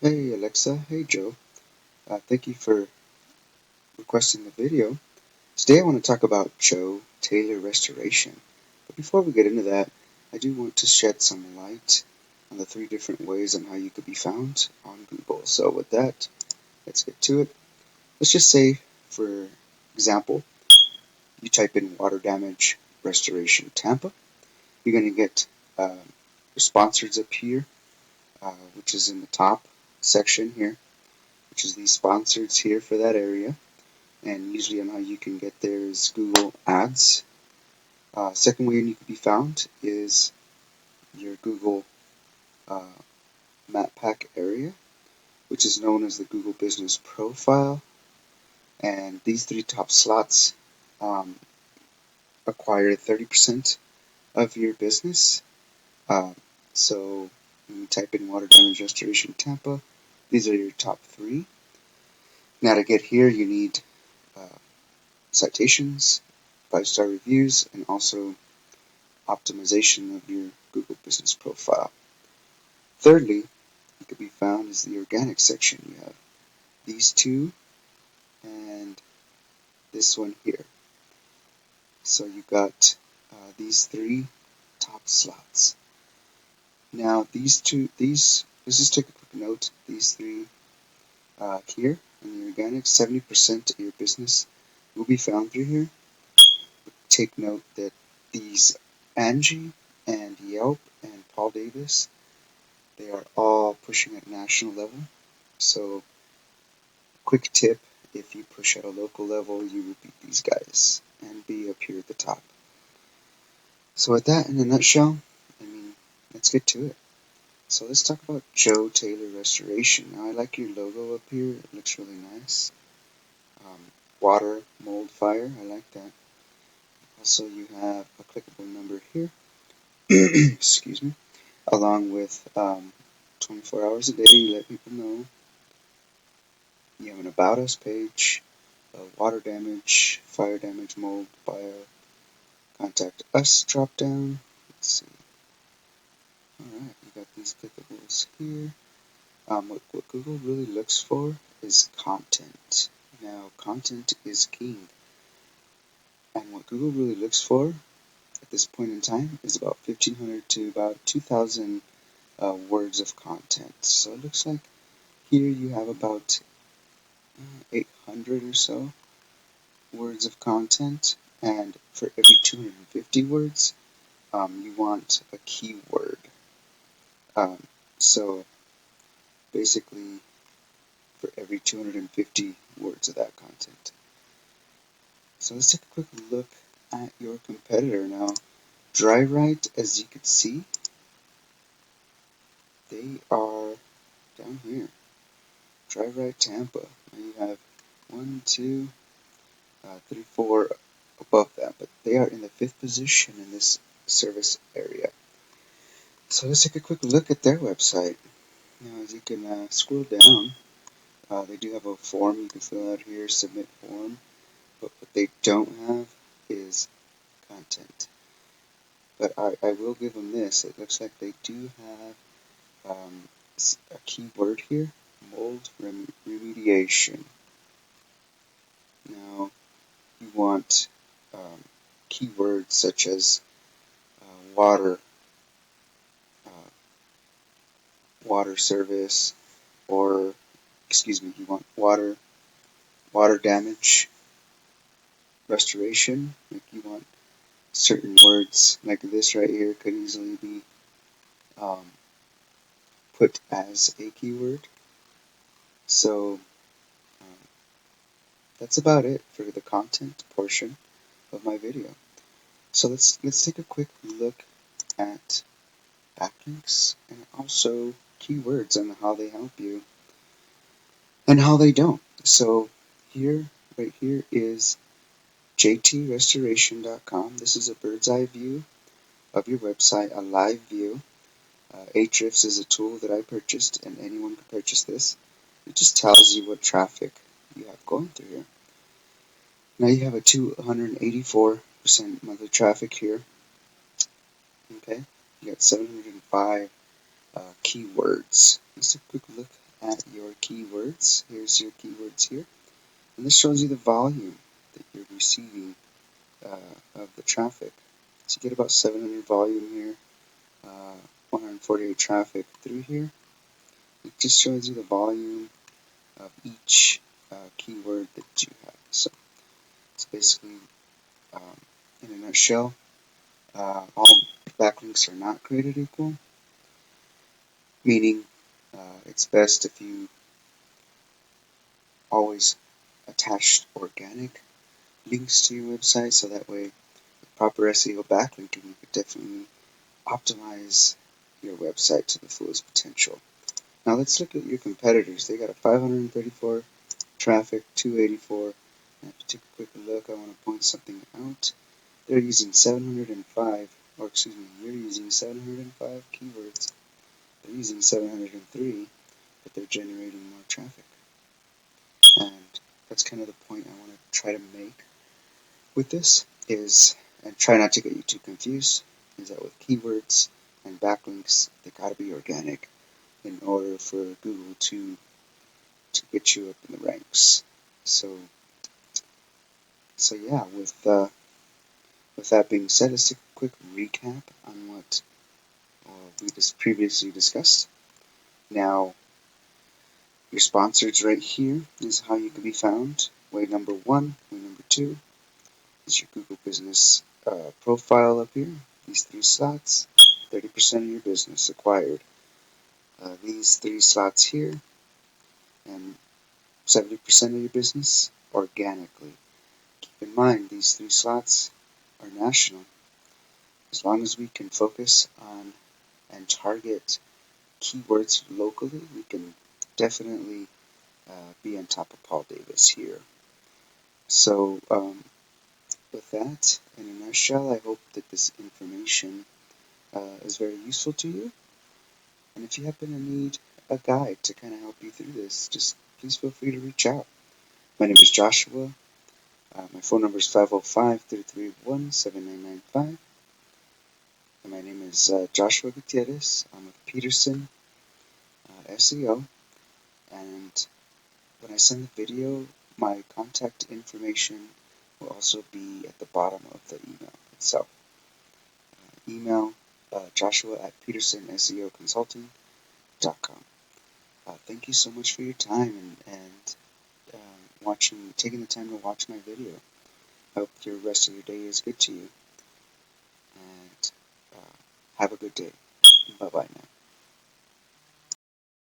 Hey Alexa, hey Joe. Thank you for requesting the video. Today I want to talk about Joe Taylor restoration. But before we get into that, I do want to shed some light on the three different ways on how you could be found on Google. So with that, let's get to it. Let's just say, for example, you type in water damage restoration Tampa. You're going to get your sponsors up here, which is in the top section here, which is these sponsors here for that area. And usually on how you can get there is Google Ads. Second way you can be found is your Google uh, Map Pack area, which is known as the Google Business Profile. And these three top slots acquire 30% of your business. Uh, so when you type in water damage restoration Tampa, these are your top three. Now to get here, you need uh, citations, 5-star reviews, and also optimization of your Google Business Profile. Thirdly, it could be found as the organic section. You have these two and this one here. So you got these three top slots. Now let's just take a quick note. These three here in the organic, 70% of your business will be found through here. Take note that these Angie and Yelp and Paul Davis, they are all pushing at national level. So quick tip, if you push at a local level, you will beat these guys and be up here at the top. So with that in a nutshell, let's get to it. So let's talk about Joe Taylor Restoration. Now I like your logo up here. It looks really nice. Water, mold, fire. I like that. Also, you have a clickable number here. Excuse me. Along with 24 hours a day, you let people know. You have an About Us page, water damage, fire damage, mold, bio, contact us drop down. Let's see. Alright, you got these clickables here. What Google really looks for is content. Now, content is king. And what Google really looks for at this point in time is about 1,500 to about 2,000 words of content. So it looks like here you have about 800 or so words of content, and for every 250 words, you want a keyword. So basically, for every 250 words of that content. So let's take a quick look at your competitor now. DryWrite, as you can see, they are down here. DryWrite Tampa. Now you have 1, 2, 3, 4 above that, but they are in the 5th position in this service area. So let's take a quick look at their website. Now, as you can scroll down, they do have a form you can fill out here, submit form, but what they don't have is content. But I will give them this. It looks like they do have a keyword here, mold remediation. Now, you want keywords such as water, water service, or you want water damage restoration. Like you want certain words like this right here could easily be put as a keyword. So that's about it for the content portion of my video. So let's take a quick look at backlinks and also keywords and how they help you and how they don't. So right here is jtrestoration.com. This is a bird's eye view of your website, a live view. Ahrefs is a tool that I purchased, and anyone can purchase this. It just tells you what traffic you have going through here. Now you have a 284% monthly traffic here. Okay, you got 705 keywords. Let's take a quick look at your keywords. Here's your keywords here. And this shows you the volume that you're receiving of the traffic. So you get about 700 volume here, 148 traffic through here. It just shows you the volume of each keyword that you have. So it's basically, in a nutshell, all backlinks are not created equal, meaning it's best if you always attach organic links to your website, so that way with proper SEO backlinking you could definitely optimize your website to the fullest potential. Now let's look at your competitors. They got a 534 traffic, 284. And if you take a quick look, I want to point something out. They're using 705, or excuse me, you're using 705 keywords. They're using 703, but they're generating more traffic. And that's kind of the point I want to try to make with this is, and try not to get you too confused, is that with keywords and backlinks, they got to be organic in order for Google to get you up in the ranks. So yeah, with that being said, let's take a quick recap on what we just previously discussed. Now, your sponsors right here is how you can be found. Way number 1, way number 2 is your Google Business profile up here. These 3 slots, 30% of your business acquired. These 3 slots here, and 70% of your business organically. Keep in mind, these 3 slots are national. As long as we can focus on and target keywords locally, we can definitely be on top of Paul Davis here. So with that, in a nutshell, I hope that this information is very useful to you. And if you happen to need a guide to kind of help you through this, just please feel free to reach out. My name is Joshua. My phone number is 505-331-7995. And my name is Joshua Gutierrez. I'm with Peterson SEO. And when I send the video, my contact information will also be at the bottom of the email itself. Email Joshua at petersonseoconsulting.com. Thank you so much for your time and taking the time to watch my video. I hope your rest of your day is good to you. And have a good day. Bye-bye now.